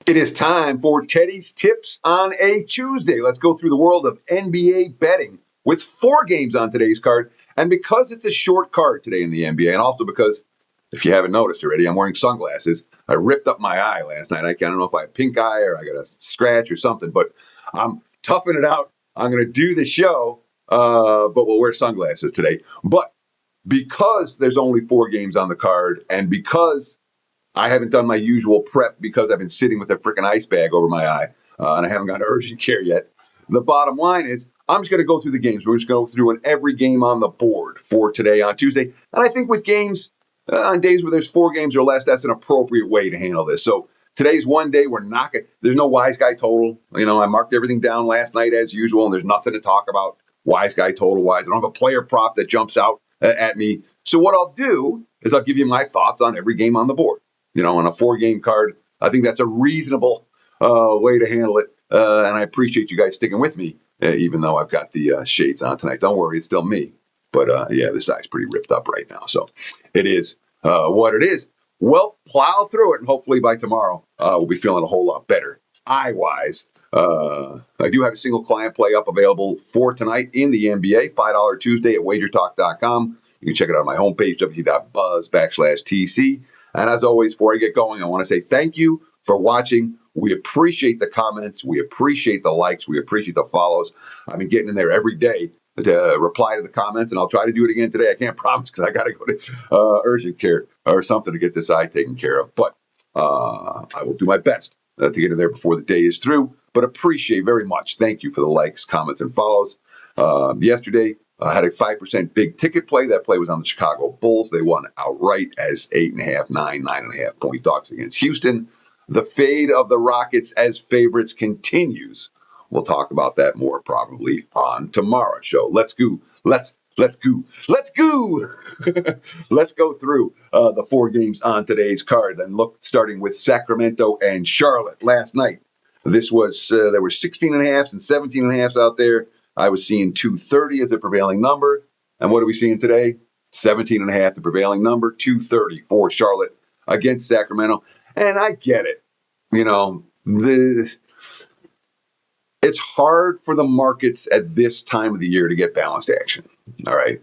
It is time for Teddy's Tips on a Tuesday. Let's go through the world of NBA betting with 4 games on today's card. And because it's a short card today in the NBA, and also because, if you haven't noticed already, I'm wearing sunglasses. I ripped up my eye last night. I don't know if I have pink eye or I got a scratch or something, but I'm toughing it out. I'm going to do the show, but we'll wear sunglasses today. But because there's only 4 games on the card, and because I haven't done my usual prep because I've been sitting with a freaking ice bag over my eye, and I haven't gone to urgent care yet. The bottom line is I'm just going to go through the games. We're just going to go through every game on the board for today on Tuesday. And I think with games, on days where there's 4 games or less, that's an appropriate way to handle this. So today's one day we're not going to, there's no wise guy total. I marked everything down last night as usual, and there's nothing to talk about wise guy total wise. I don't have a player prop that jumps out at me. So what I'll do is I'll give you my thoughts on every game on the board. On a 4-game card, I think that's a reasonable way to handle it. And I appreciate you guys sticking with me, even though I've got the shades on tonight. Don't worry, it's still me. But this eye's pretty ripped up right now. So it is what it is. Well, plow through it, and hopefully by tomorrow, we'll be feeling a whole lot better eye-wise. I do have a single client play up available for tonight in the NBA, $5 Tuesday at WagerTalk.com. You can check it out on my homepage, wt.buzz/TC. And as always, before I get going, I want to say thank you for watching. We appreciate the comments. We appreciate the likes. We appreciate the follows. I've been getting in there every day to reply to the comments, and I'll try to do it again today. I can't promise because I got to go to urgent care or something to get this eye taken care of. But I will do my best to get in there before the day is through. But appreciate very much. Thank you for the likes, comments, and follows. Yesterday, I had a 5% big ticket play. That play was on the Chicago Bulls. They won outright as 8.5, 9.5 point dogs against Houston. The fade of the Rockets as favorites continues. We'll talk about that more probably on tomorrow's show. Let's go. Let's go. Let's go through the 4 games on today's card and look starting with Sacramento and Charlotte last night. This was there were 16.5s and 17.5s out there. I was seeing 230 as the prevailing number. And what are we seeing today? 17.5, the prevailing number, 230 for Charlotte against Sacramento. And I get it. It's hard for the markets at this time of the year to get balanced action. All right.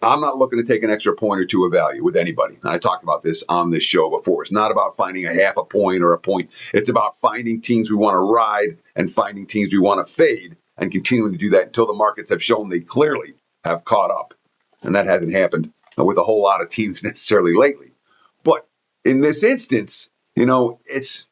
I'm not looking to take an extra point or two of value with anybody. I talked about this on this show before. It's not about finding a half a point or a point. It's about finding teams we want to ride and finding teams we want to fade and continuing to do that until the markets have shown they clearly have caught up. And that hasn't happened with a whole lot of teams necessarily lately. But in this instance, it's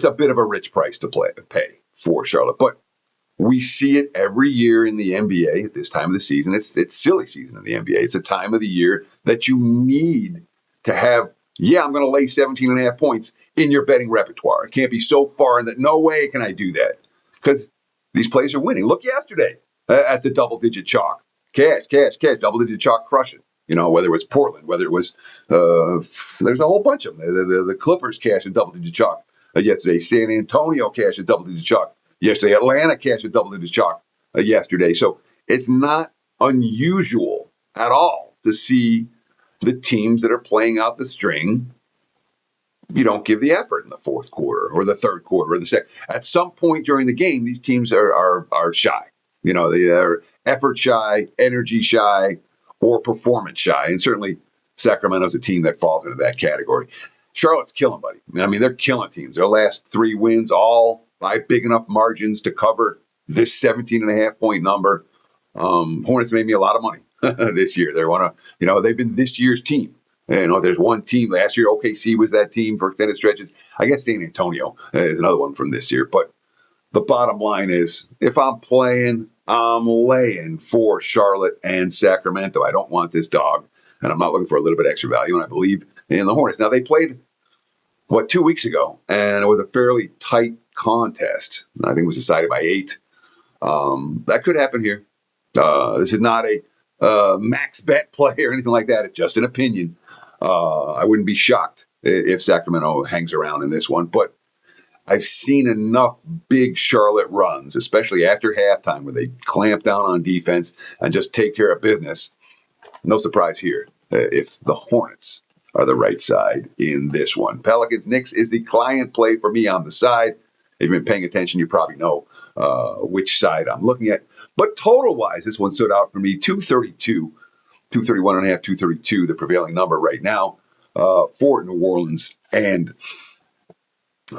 a bit of a rich price to pay for Charlotte. But we see it every year in the NBA at this time of the season. It's silly season in the NBA. It's a time of the year that you need to have, I'm going to lay 17.5 points in your betting repertoire. It can't be so far in that no way can I do that because these plays are winning. Look yesterday at the double-digit chalk. Cash, double-digit chalk crushing. Whether it was Portland, whether it was, there's a whole bunch of them. The Clippers cash at double-digit chalk yesterday. San Antonio cash at double-digit chalk yesterday. Atlanta cash at double-digit chalk yesterday. So it's not unusual at all to see the teams that are playing out the string. You don't give the effort in the fourth quarter or the third quarter or the second. At some point during the game, these teams are shy. They are effort shy, energy shy, or performance shy. And certainly Sacramento's a team that falls into that category. Charlotte's killing, buddy. They're killing teams. Their last 3 wins, all by big enough margins to cover this 17.5 point number. Hornets made me a lot of money this year. They've been this year's team. There's one team last year. OKC was that team for extended stretches. I guess San Antonio is another one from this year. But the bottom line is, if I'm playing, I'm laying for Charlotte and Sacramento. I don't want this dog, and I'm not looking for a little bit extra value. And I believe in the Hornets. Now they played 2 weeks ago, and it was a fairly tight contest. I think it was decided by 8. That could happen here. This is not a max bet play or anything like that. It's just an opinion. I wouldn't be shocked if Sacramento hangs around in this one, but I've seen enough big Charlotte runs, especially after halftime, where they clamp down on defense and just take care of business. No surprise here if the Hornets are the right side in this one. Pelicans, Knicks is the client play for me on the side. If you've been paying attention, you probably know which side I'm looking at. But total-wise, this one stood out for me, 232, 231.5, 232, the prevailing number right now for New Orleans and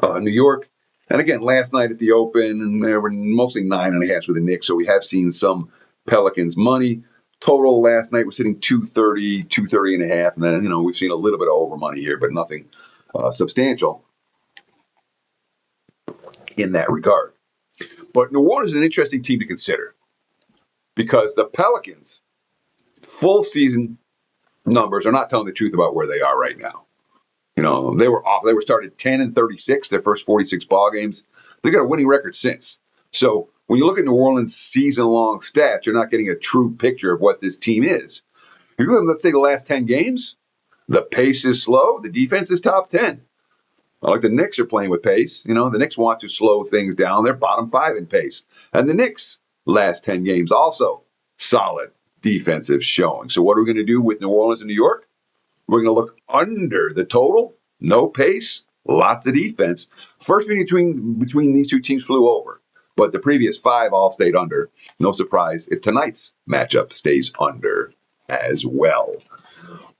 New York. And again, last night at the Open, there were mostly 9.5 with the Knicks, so we have seen some Pelicans money. Total last night was sitting 230, 230.5, and then, we've seen a little bit of over money here, but nothing substantial in that regard. But New Orleans is an interesting team to consider because the Pelicans' full season numbers are not telling the truth about where they are right now. They were off. They were started 10-36, their first 46 ball games. They've got a winning record since. So when you look at New Orleans' season-long stats, you're not getting a true picture of what this team is. If you look at, let's say, the last 10 games, the pace is slow. The defense is top 10. Like the Knicks are playing with pace. The Knicks want to slow things down. They're bottom 5 in pace. And the Knicks' last 10 games also solid defensive showing. So what are we going to do with New Orleans and New York? We're going to look under the total. No pace, lots of defense. First meeting between these two teams flew over, but the previous 5 all stayed under. No surprise if tonight's matchup stays under as well.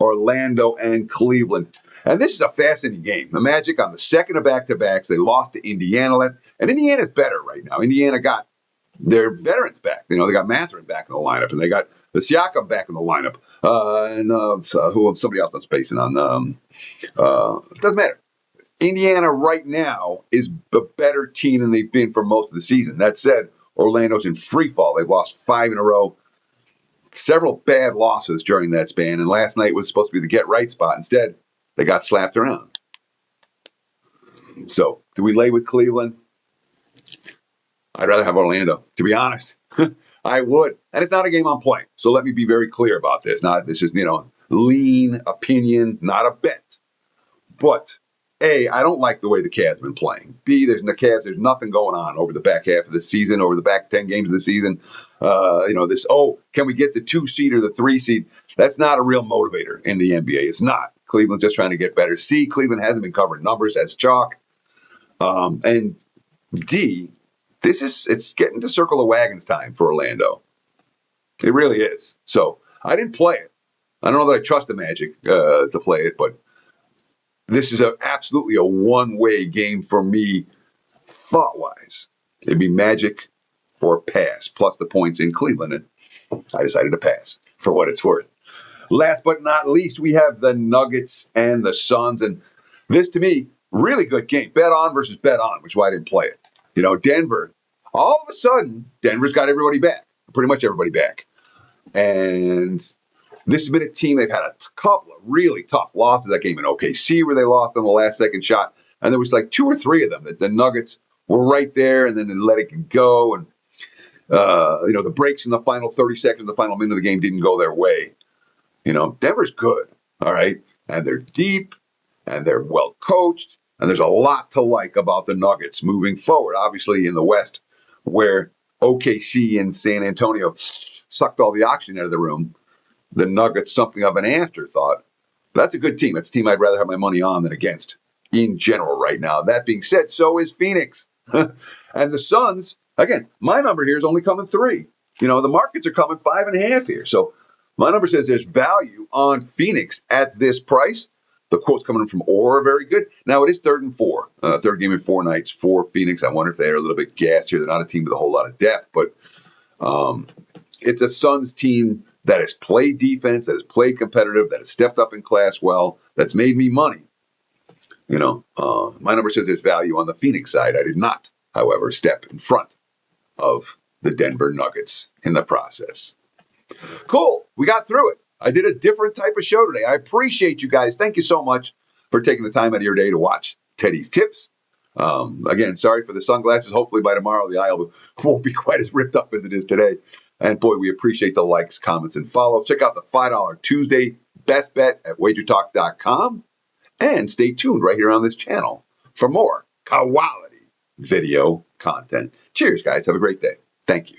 Orlando and Cleveland. And this is a fascinating game. The Magic on the second of back-to-backs. They lost to Indiana. And Indiana's better right now. Indiana got their veterans back. They got Mathurin back in the lineup, and they got the Siakam back in the lineup. Who somebody else I'm spacing on. Doesn't matter. Indiana right now is a better team than they've been for most of the season. That said, Orlando's in free fall. They've lost 5 in a row. Several bad losses during that span, and last night was supposed to be the get-right spot. Instead, they got slapped around. So, do we lay with Cleveland? I'd rather have Orlando, to be honest. I would. And it's not a game I'm playing. So let me be very clear about this. This is, lean opinion, not a bet. But A, I don't like the way the Cavs have been playing. B, there's nothing going on over the back half of the season, over the back 10 games of the season. Can we get the 2 seed or the 3 seed? That's not a real motivator in the NBA. It's not. Cleveland's just trying to get better. C, Cleveland hasn't been covering numbers as chalk. And D, it's getting to circle the wagons time for Orlando. It really is. So I didn't play it. I don't know that I trust the Magic to play it, but this is absolutely a one-way game for me, thought-wise. It'd be Magic or pass, plus the points in Cleveland, and I decided to pass for what it's worth. Last but not least, we have the Nuggets and the Suns, and this, to me, really good game. Bet on versus bet on, which is why I didn't play it. Denver, all of a sudden, Denver's got everybody back, pretty much everybody back. And this has been a team, they've had a couple of really tough losses. That game in OKC where they lost on the last second shot. And there was like 2 or 3 of them that the Nuggets were right there and then they let it go. And, the breaks in the final 30 seconds, the final minute of the game didn't go their way. Denver's good, all right? And they're deep and they're well coached. And there's a lot to like about the Nuggets moving forward, obviously in the West, where OKC and San Antonio sucked all the oxygen out of the room. The Nuggets, something of an afterthought. But that's a good team. That's a team I'd rather have my money on than against in general right now. That being said, so is Phoenix. And the Suns, again, my number here is only coming 3. The markets are coming 5.5 here. So my number says there's value on Phoenix at this price. The quotes coming from Orr are very good. Now, it is 3rd and 4. Third game in 4 nights for Phoenix. I wonder if they're a little bit gassed here. They're not a team with a whole lot of depth, but it's a Suns team that has played defense, that has played competitive, that has stepped up in class well, that's made me money. My number says there's value on the Phoenix side. I did not, however, step in front of the Denver Nuggets in the process. Cool. We got through it. I did a different type of show today. I appreciate you guys. Thank you so much for taking the time out of your day to watch Teddy's Tips. Again, sorry for the sunglasses. Hopefully by tomorrow the aisle won't be quite as ripped up as it is today. And boy, we appreciate the likes, comments, and follows. Check out the $5 Tuesday best bet at WagerTalk.com. And stay tuned right here on this channel for more quality video content. Cheers, guys. Have a great day. Thank you.